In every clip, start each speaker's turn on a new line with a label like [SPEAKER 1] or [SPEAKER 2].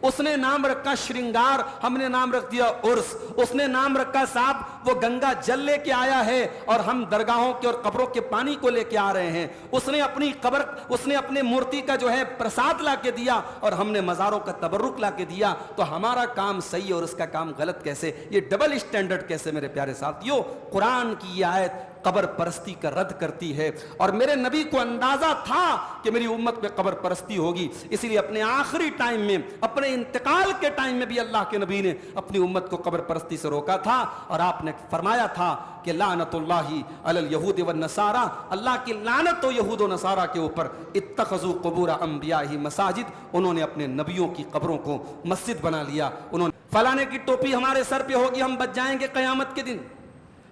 [SPEAKER 1] उसने नाम रखा श्रृंगार, हमने नाम रख दिया उर्स। उसने नाम रखा साहब वो गंगा जल लेके आया है और हम दरगाहों के और कब्रों के पानी को लेके आ रहे हैं। उसने अपनी कब्र, उसने अपने मूर्ति का जो है प्रसाद ला के दिया और हमने मज़ारों का तबरुक ला के दिया। तो हमारा काम सही और उसका काम गलत कैसे? ये डबल स्टैंडर्ड कैसे? मेरे प्यारे साथियों, कुरान की ये आयत कब्र परस्ती का रद्द करती है और मेरे नबी को अंदाजा था कि मेरी उम्मत में कब्र परस्ती होगी, इसलिए अपने आखिरी टाइम में, अपने इंतकाल के टाइम में भी अल्लाह के नबी ने अपनी उम्मत को कब्र परस्ती से रोका था। और आपने फरमाया था कि लानतुल्लाहि अलल यहूद व नसारा, अल्लाह की लानत हो यहूद व नसारा के ऊपर, इत्तखज़ू क़ुबूर अंबियाही मसाजिद, उन्होंने अपने नबियों की कब्रों को मस्जिद बना लिया। उन्होंने फलाने की टोपी हमारे सर पे होगी, हम बच जाएंगे क़यामत के दिन,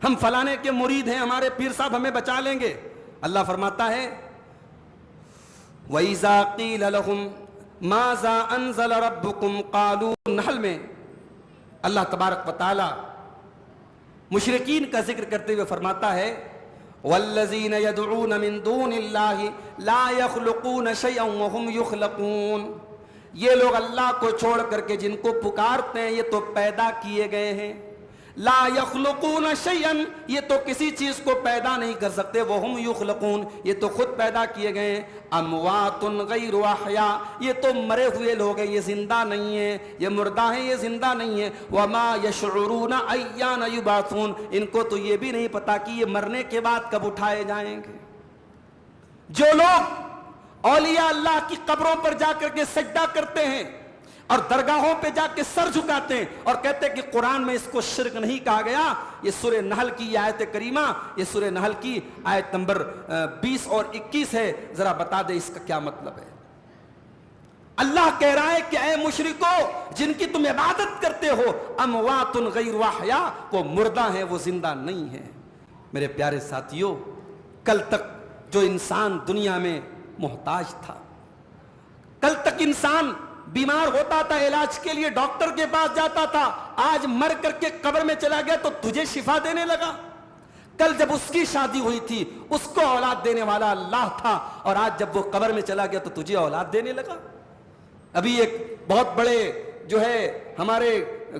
[SPEAKER 1] हम फलाने के मुरीद हैं, हमारे पीर साहब हमें बचा लेंगे। अल्लाह फरमाता है वइज़ा क़ील लहुम माज़ा अनज़ल रब्बुकुम क़ालू, नहल में अल्लाह तबारक व तआला मुशरिकीन का जिक्र करते हुए फरमाता है वल्लज़ीन यदऊन मिन दूनिल्लाहि ला यख़्लुक़ून शैअन व हुम युख़्लक़ून, ये लोग अल्लाह को छोड़ करके जिनको पुकारते हैं ये तो पैदा किए गए हैं। ला यख़्लुक़ून शैअन, ये तो किसी चीज को पैदा नहीं कर सकते। वो हुम युख़्लक़ून, ये तो खुद पैदा किए गए हैं। अमवातुन गैरु अहया, ये तो मरे हुए लोग हैं, ये जिंदा नहीं है, ये मुर्दा है, ये जिंदा नहीं है। वमा यशउरून अय्यान युबासून, इनको तो ये भी नहीं पता कि ये मरने के बाद कब उठाए जाएंगे। जो लोग औलिया अल्लाह की कब्रों पर जाकर के सजदा करते हैं और दरगाहों पे जाके सर झुकाते हैं और कहते हैं कि कुरान में इसको शिर्क नहीं कहा गया, ये सूरह नहल की आयत करीमा, ये सूरह नहल की आयत नंबर 20 और 21 है। जरा बता दे इसका क्या मतलब है। अल्लाह कह रहा है कि ऐ मुशरिको जिनकी तुम इबादत करते हो, अमवातुन गैरु अहया, वो मुर्दा है, वो जिंदा नहीं है। मेरे प्यारे साथियों, कल तक जो इंसान दुनिया में मोहताज था, कल तक इंसान बीमार होता था, इलाज के लिए डॉक्टर के पास जाता था, आज मर करके कब्र में चला गया तो तुझे शिफा देने लगा। कल जब उसकी शादी हुई थी उसको औलाद देने वाला अल्लाह था और आज जब वो कब्र में चला गया तो तुझे औलाद देने लगा। अभी एक बहुत बड़े जो है हमारे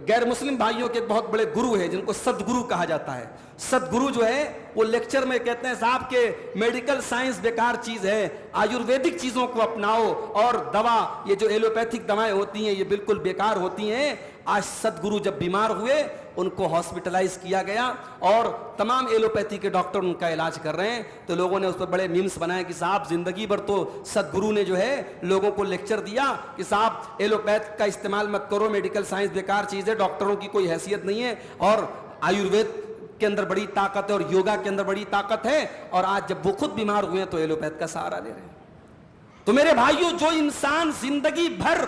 [SPEAKER 1] गैर मुस्लिम भाइयों के बहुत बड़े गुरु हैं जिनको सदगुरु कहा जाता है। सदगुरु जो है वो लेक्चर में कहते हैं साहब के मेडिकल साइंस बेकार चीज है, आयुर्वेदिक चीजों को अपनाओ और दवा, ये जो एलोपैथिक दवाएं होती हैं ये बिल्कुल बेकार होती हैं। आज सदगुरु जब बीमार हुए उनको हॉस्पिटलाइज किया गया और तमाम एलोपैथी के डॉक्टर उनका इलाज कर रहे हैं, तो लोगों ने उस पर बड़े मीम्स बनाए कि साहब जिंदगी भर तो सदगुरु ने जो है लोगों को लेक्चर दिया कि साहब एलोपैथ का इस्तेमाल मत करो, मेडिकल साइंस बेकार चीज है, डॉक्टरों की कोई हैसियत नहीं है और आयुर्वेद के अंदर बड़ी ताकत है और योगा के अंदर बड़ी ताकत है। और आज जब वो खुद बीमार हुए हैं तो एलोपैथ का सहारा ले रहे हैं। तो मेरे भाइयों, जो इंसान जिंदगी भर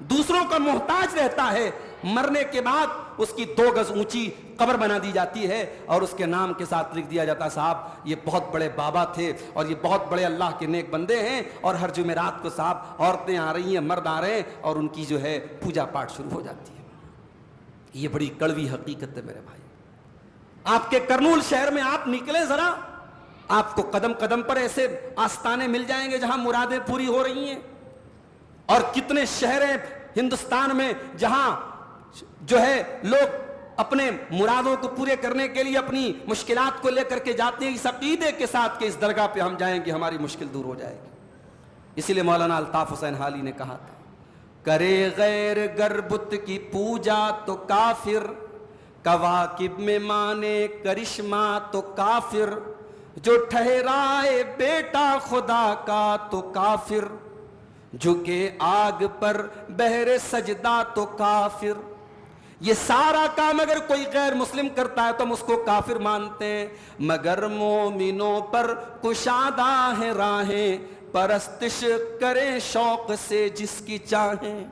[SPEAKER 1] दूसरों का मोहताज रहता है, मरने के बाद उसकी 2 गज ऊंची कब्र बना दी जाती है और उसके नाम के साथ लिख दिया जाता है साहब ये बहुत बड़े बाबा थे और ये बहुत बड़े अल्लाह के नेक बंदे हैं, और हर जुमेरात को साहब औरतें आ रही हैं, मर्द आ रहे हैं और उनकी जो है पूजा पाठ शुरू हो जाती है। ये बड़ी कड़वी हकीकत है मेरे भाई। आपके करनूल शहर में आप निकले जरा, आपको कदम कदम पर ऐसे आस्थाने मिल जाएंगे जहां मुरादें पूरी हो रही हैं। और कितने शहर हैं हिंदुस्तान में जहां जो है लोग अपने मुरादों को पूरे करने के लिए अपनी मुश्किलात को लेकर के जाते हैं इस अकीदे के साथ कि इस दरगाह पे हम जाएंगे हमारी मुश्किल दूर हो जाएगी। इसीलिए मौलाना अल्ताफ हुसैन हाली ने कहा था, करे गैर गरबुत की पूजा तो काफिर, कवाकिब में माने करिश्मा तो काफिर, जो ठहराए बेटा खुदा का तो काफिर, झुके आग पर बहरे सजदा तो काफिर। ये सारा काम अगर कोई गैर मुस्लिम करता है तो हम उसको काफिर मानते हैं, मगर मोमिनों पर कुशादा है राहें, परस्तिश करें शौक से जिसकी चाहें,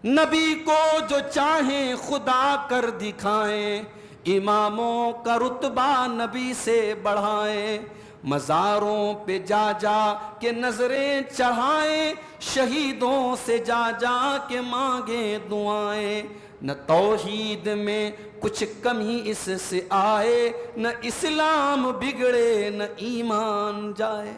[SPEAKER 1] नबी को जो चाहें खुदा कर दिखाएं, इमामों का रुतबा नबी से बढ़ाएं, मज़ारों पे जा जा के नजरें चढ़ाएं, शहीदों से जा जा के मांगे दुआएं, न तौहीद में कुछ कमी इससे आए, न इस्लाम बिगड़े न ईमान जाए।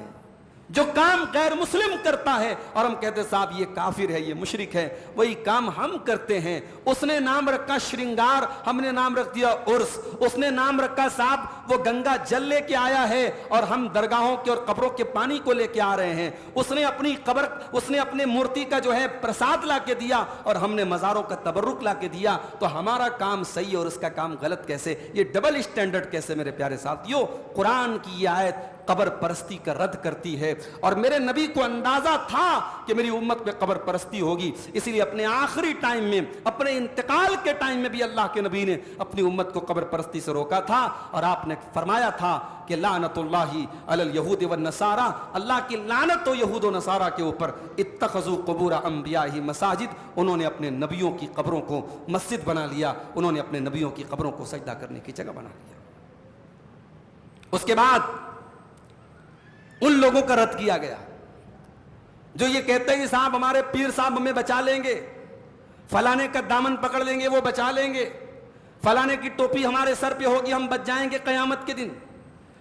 [SPEAKER 1] جو کام غیر مسلم کرتا ہے اور ہم کہتے ہیں صاحب یہ کافر ہے، یہ مشرک ہے، وہی کام ہم کرتے ہیں۔ اس نے نام رکھا شرنگار، ہم نے نام رکھ دیا عرس۔ اس نے نام رکھا صاحب وہ گنگا جل لے کے آیا ہے اور ہم درگاہوں کے اور قبروں کے پانی کو لے کے آ رہے ہیں۔ اس نے اپنی قبر، اس نے اپنے مورتی کا جو ہے پرساد لا کے دیا اور ہم نے مزاروں کا تبرک لا کے دیا، تو ہمارا کام صحیح اور اس کا کام غلط کیسے؟ یہ ڈبل اسٹینڈرڈ کیسے؟ میرے پیارے ساتھیو، قرآن کی یہ آیت قبر پرستی کا رد کرتی ہے، اور میرے نبی کو اندازہ تھا کہ میری امت میں قبر پرستی ہوگی، اسی لیے اپنے آخری ٹائم میں، اپنے انتقال کے ٹائم میں بھی اللہ کے نبی نے اپنی امت کو قبر پرستی سے روکا تھا، اور آپ نے فرمایا تھا کہ لعنت اللہ علی الیہود والنصارى، اللہ کی لعنت ہو یہود و نصارہ کے اوپر، اتخذوا قبور انبیائہ مساجد، انہوں نے اپنے نبیوں کی قبروں کو مسجد بنا لیا، انہوں نے اپنے نبیوں کی قبروں کو سجدہ کرنے کی جگہ بنا لیا۔ اس کے بعد ان لوگوں کا رد کیا گیا جو یہ کہتے ہیں کہ صاحب ہمارے پیر صاحب ہمیں بچا لیں گے، فلانے کا دامن پکڑ لیں گے وہ بچا لیں گے، فلانے کی ٹوپی ہمارے سر پہ ہوگی ہم بچ جائیں گے قیامت کے دن،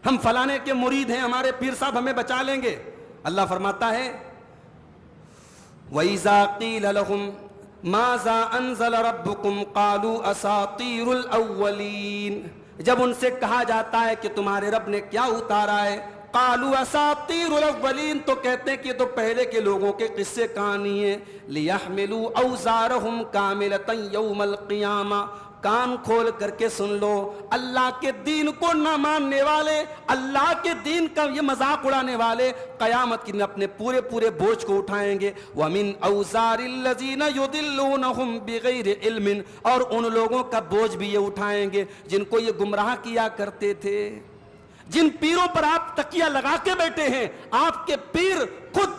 [SPEAKER 1] ہم فلانے کے مرید ہیں ہمارے پیر صاحب ہمیں بچا لیں گے۔ اللہ فرماتا ہے وَإِذَا قِيلَ لَهُمْ مَاذَا أَنزَلَ رَبُّكُمْ قَالُوا أَسَاطِيرُ الْأَوَّلِينَ، جب ان سے کہا جاتا ہے کہ تمہارے رب نے کیا اتارا ہے، قالوا اساطیر الاولین، تو کہتے ہیں کہ یہ تو پہلے کے لوگوں کے قصے کہانی ہیں، لیحملوا اوزارہم کاملۃ یوم القیامہ، کان کھول کر کے سن لو، اللہ کے دین کو نہ ماننے والے، اللہ کے دین کا یہ مذاق اڑانے والے قیامت کے دن اپنے پورے پورے بوجھ کو اٹھائیں گے، وَمِنْ أَوْزَارِ الَّذِينَ يُضِلُّونَهُمْ بِغَيْرِ عِلْمٍ، اور ان لوگوں کا بوجھ بھی یہ اٹھائیں گے جن کو یہ گمراہ کیا کرتے تھے، جن پیروں پر آپ تکیہ لگا کے بیٹھے ہیں، آپ کے پیر خود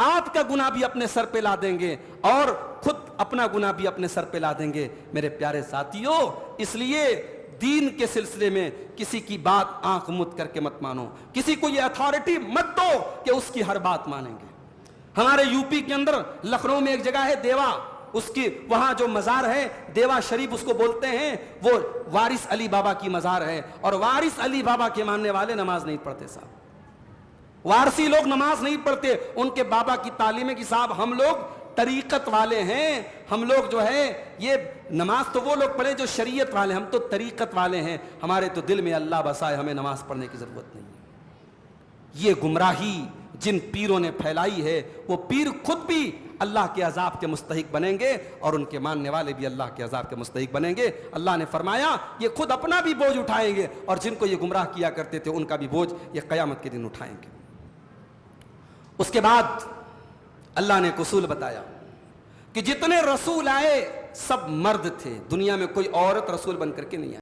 [SPEAKER 1] آپ کا گناہ بھی اپنے سر پہ لا دیں گے اور خود اپنا گناہ بھی اپنے سر پہ لا دیں گے۔ میرے پیارے ساتھیو، اس لیے دین کے سلسلے میں کسی کی بات آنکھ مت کر کے مت مانو، کسی کو یہ اتھارٹی مت دو کہ اس کی ہر بات مانیں گے۔ ہمارے یو پی کے اندر لکھنؤ میں ایک جگہ ہے دیوا، اس کی وہاں جو مزار ہے دیوا شریف اس کو بولتے ہیں، وہ وارث علی بابا کی مزار ہے، اور وارث علی بابا کے ماننے والے نماز نہیں پڑھتے صاحب، وارثی لوگ نماز نہیں پڑھتے، ان کے بابا کی تعلیم ہے کہ صاحب ہم لوگ طریقت والے ہیں، ہم لوگ جو ہے یہ نماز تو وہ لوگ پڑھے جو شریعت والے، ہم تو طریقت والے ہیں، ہمارے تو دل میں اللہ بسائے، ہمیں نماز پڑھنے کی ضرورت نہیں ہے۔ یہ گمراہی جن پیروں نے پھیلائی ہے، وہ پیر خود بھی اللہ کے عذاب کے مستحق بنیں گے اور ان کے ماننے والے بھی اللہ کے عذاب کے مستحق بنیں گے۔ اللہ نے فرمایا یہ خود اپنا بھی بوجھ اٹھائیں گے اور جن کو یہ گمراہ کیا کرتے تھے ان کا بھی بوجھ یہ قیامت کے دن اٹھائیں گے۔ اس کے بعد اللہ نے اصول بتایا کہ جتنے رسول آئے سب مرد تھے، دنیا میں کوئی عورت رسول بن کر کے نہیں آئی۔